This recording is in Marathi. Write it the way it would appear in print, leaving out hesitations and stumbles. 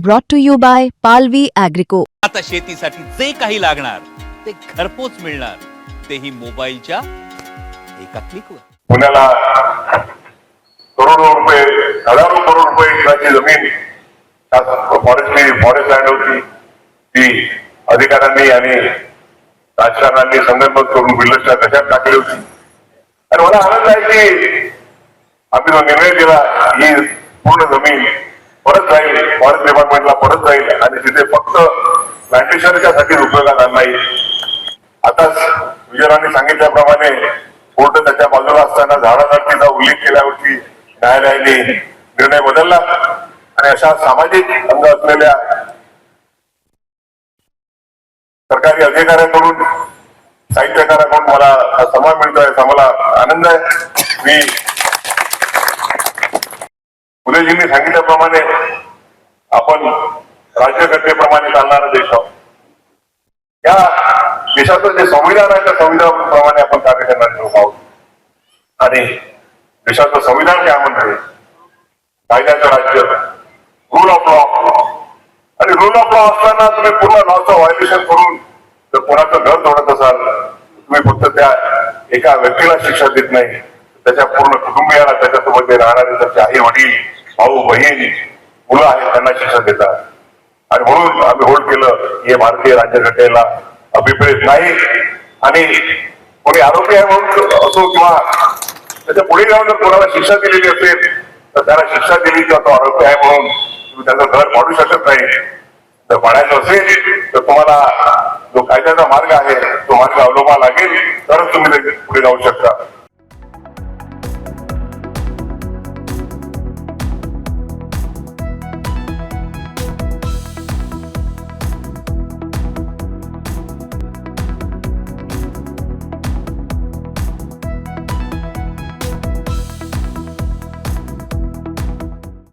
brought to you by Palvi Agrico. आता शेतीसाठी जे काही लागणार ते घरपोच मिळणार, तेही मोबाईलच्या एका क्लिकवर. पुण्याला करोडो रुपये, हजारो करोड रुपये इतकी जमीन फॉरेस्ट लँड होती, ती अधिकाऱ्यांनी आणि राजकारणांनी संगनमत करून बिल्डर्सच्या कशात टाकली होती. आणि मला आनंद आहे की आम्ही जो निर्णय दिला ही पूर्ण जमीन परत जाईल, फॉरेस्ट डिपार्टमेंटला परत जाईल आणि तिथे फक्त प्लांटेशनच्या साठी उपयोगात आणला येईल. आताच विजयरावांनी सांगितल्याप्रमाणे कोर्ट त्याच्या बाजूला असताना झाडाझडतीचा उल्लेख केल्यावरती न्यायालयाने निर्णय बदलला आणि अशा सामाजिक अंग असलेल्या सरकारी अधिकाऱ्यांकडून, साहित्यकाराकडून मला हा सन्मान मिळतोय, याचा मला आनंद आहे. मी फुलेजींनी सांगितल्याप्रमाणे आपण राज्यघटनेप्रमाणे चालणारा देश आहोत. या देशाचं जे संविधान आहे त्या संविधानाप्रमाणे आपण कार्य करणारे लोक आहोत. आणि देशाचं संविधान काय म्हणते, कायद्याचं राज्य, रूल ऑफ लॉ. आणि रूल ऑफ लॉ असताना तुम्ही पूर्ण लॉचं व्हायोलेशन करून जर कोणाचं घर तोडत असाल, तुम्ही फक्त त्या एका व्यक्तीला शिक्षा देत नाही, त्याच्या पूर्ण कुटुंबियाला, त्याच्यासोबत जे राहणारे त्याचे आई वडील, भाऊ बहीण, मुलं आहेत त्यांना शिक्षा देतात. आणि म्हणून आम्ही होल्ड केलं हे भारतीय राज्यघटनेला अभिप्रेत नाही. आणि कोणी आरोपी आहे म्हणून असो किंवा त्याच्या पुढे जाऊन जर कोणाला शिक्षा दिलेली असेल तर त्याला शिक्षा दिली किंवा तो आरोपी आहे म्हणून तुम्ही त्याचं घर पाडू शकत नाही. जर पाडायचं असेल तर तुम्हाला जो कायद्याचा मार्ग आहे तो मार्ग अवलंबावा लागेल, तरच तुम्ही पुढे जाऊ शकता.